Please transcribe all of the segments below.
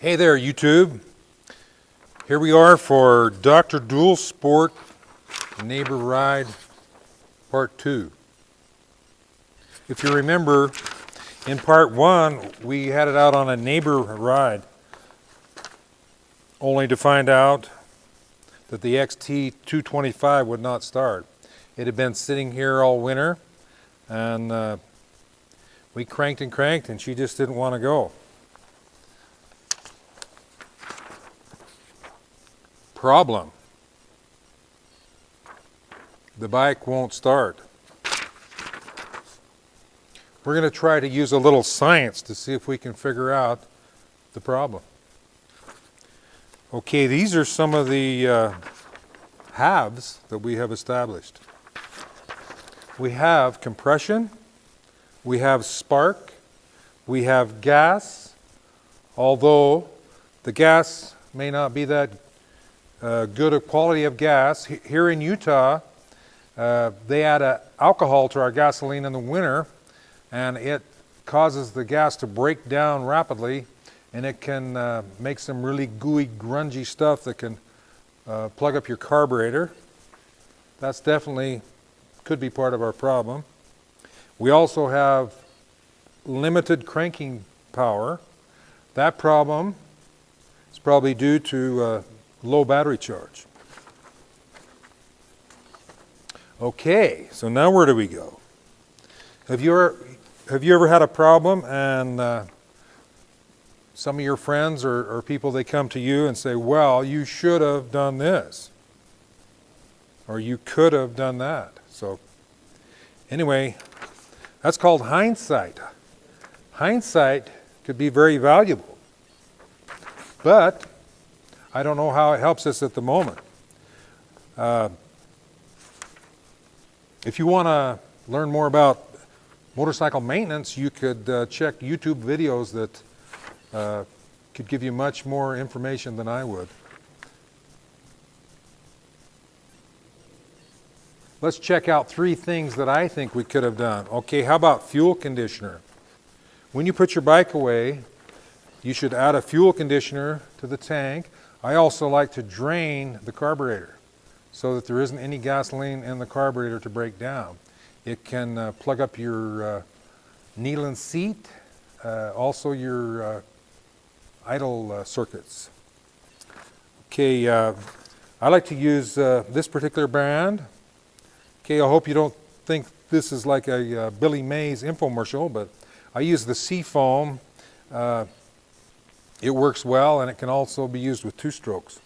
Hey there, YouTube. Here we are for Dr. Dual Sport Neighbor Ride Part 2. If you remember, in Part 1, we had it out on a neighbor ride, only to find out that the XT225 would not start. It had been sitting here all winter, and we cranked and she just didn't want to go. Problem: the bike won't start. We're going to try to use a little science to see if we can figure out the problem. Okay, these are some of the halves that we have established. We have compression, we have spark, we have gas, although the gas may not be that good a quality of gas. Here in Utah, they add alcohol to our gasoline in the winter, and it causes the gas to break down rapidly, and it can make some really gooey, grungy stuff that can plug up your carburetor. That's definitely could be part of our problem. We also have limited cranking power. That problem is probably due to low battery charge. Okay, so now where do we go? Have you ever had a problem and some of your friends or people, they come to you and say, well, you should have done this, or you could have done that. So anyway, that's called hindsight. Hindsight could be very valuable, but I don't know how it helps us at the moment. If you want to learn more about motorcycle maintenance, you could check YouTube videos that could give you much more information than I would. Let's check out 3 things that I think we could have done. Okay, how about fuel conditioner? When you put your bike away, you should add a fuel conditioner to the tank. I also like to drain the carburetor so that there isn't any gasoline in the carburetor to break down. It can plug up your knee seat, also your idle circuits. Okay, I like to use this particular brand. Okay, I hope you don't think this is like a Billy Mays infomercial, but I use the Seafoam. It works well, and it can also be used with 2 strokes.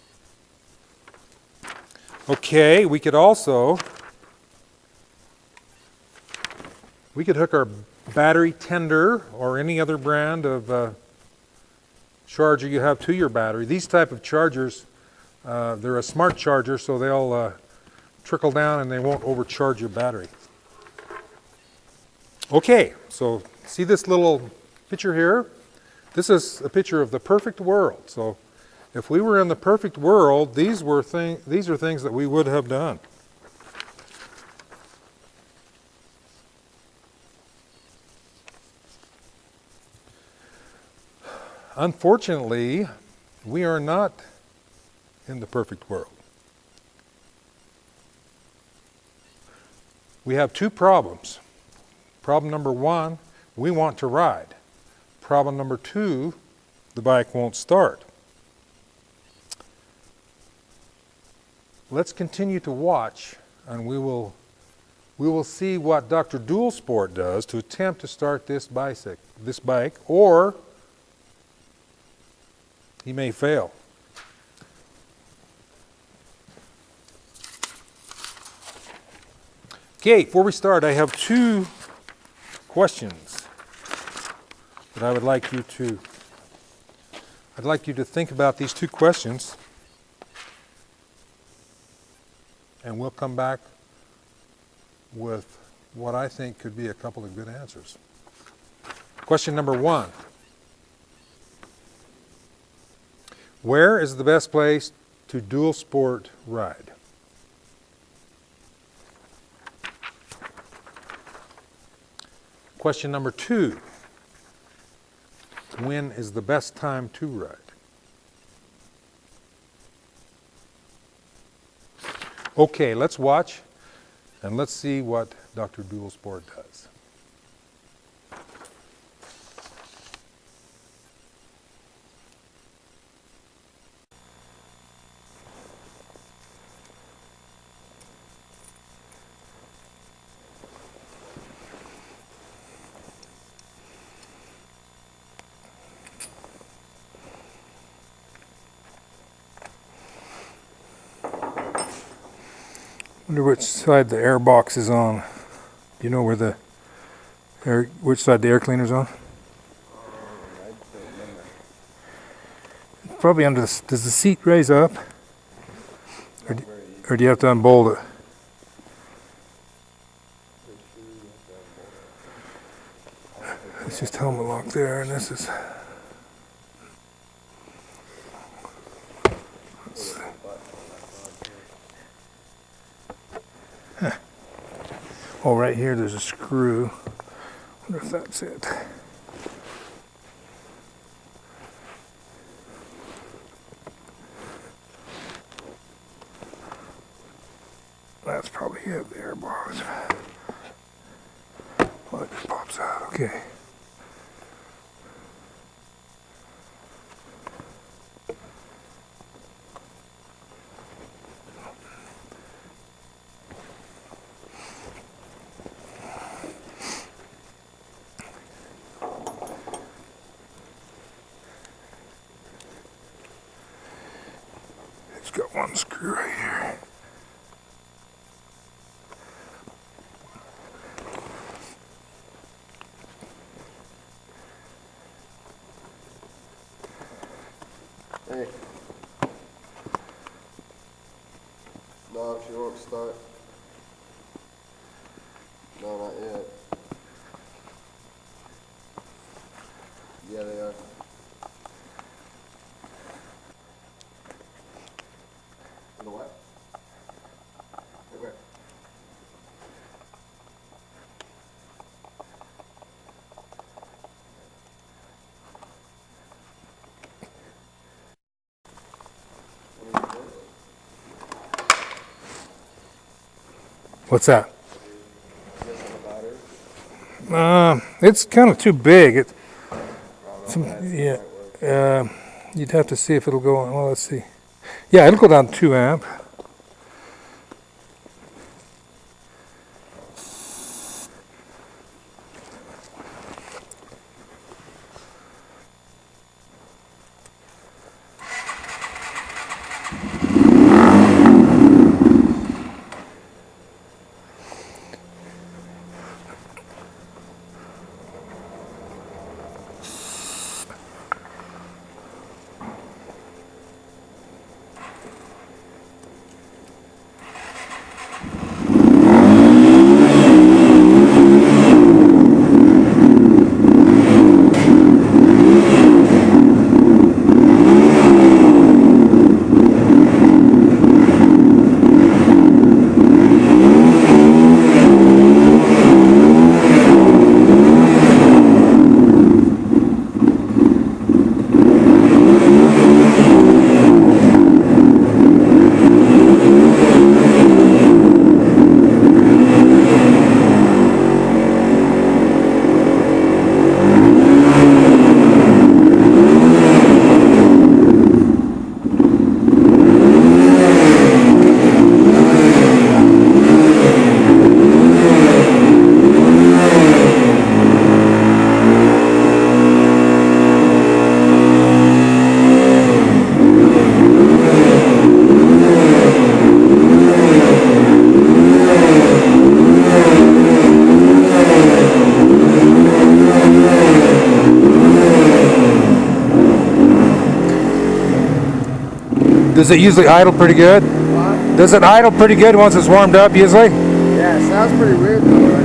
Okay, we could hook our battery tender or any other brand of charger you have to your battery. These type of chargers, they're a smart charger, so they'll trickle down and they won't overcharge your battery. Okay, so see this little picture here? This is a picture of the perfect world. So if we were in the perfect world, these are things that we would have done. Unfortunately, we are not in the perfect world. We have 2 problems. Problem number 1, we want to ride. Problem number 2, the bike won't start. Let's continue to watch, and we will see what Dr. Dual Sport does to attempt to start this bike, or he may fail. Okay, before we start, I have 2 questions that I would like you to, think about these 2 questions, and we'll come back with what I think could be a couple of good answers. Question number 1. Where is the best place to dual sport ride? Question number 2. When is the best time to ride? Okay, let's watch and let's see what Dr. Dual Sport does. Wonder which side the air box is on. Do you know where the air, which side the air cleaner's on? Probably under the, does the seat raise up? Or do you have to unbolt it? It's just helmet lock there, and this is. Oh, right here there's a screw. Wonder if that's it. That's probably it, the air box. Oh, it just pops out, okay. It's got one screw right here. Hey. No, she won't start. No, not yet. Yeah, they are. The what? Okay. What's that? It's kind of too big. Yeah, you'd have to see if it'll go on. Well, let's see. Yeah, it'll go down 2 amp. Does it usually idle pretty good? What? Does it idle pretty good once it's warmed up usually? Yeah, it sounds pretty weird though right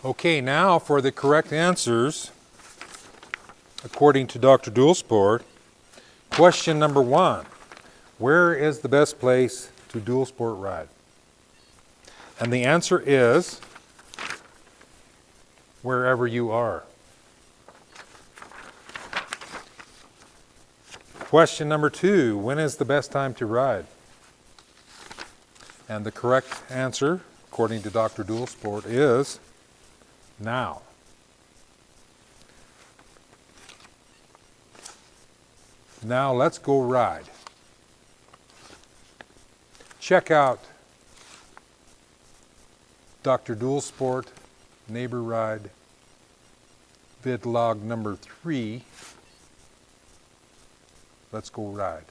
now. Okay, now for the correct answers, according to Dr. Dualsport. Question number 1. Where is the best place to dual sport ride? And the answer is wherever you are. Question number 2, when is the best time to ride? And the correct answer, according to Dr. Dual Sport, is now. Now let's go ride. Check out Dr. Dual Sport Neighbor Ride vid log number 3. Let's go ride.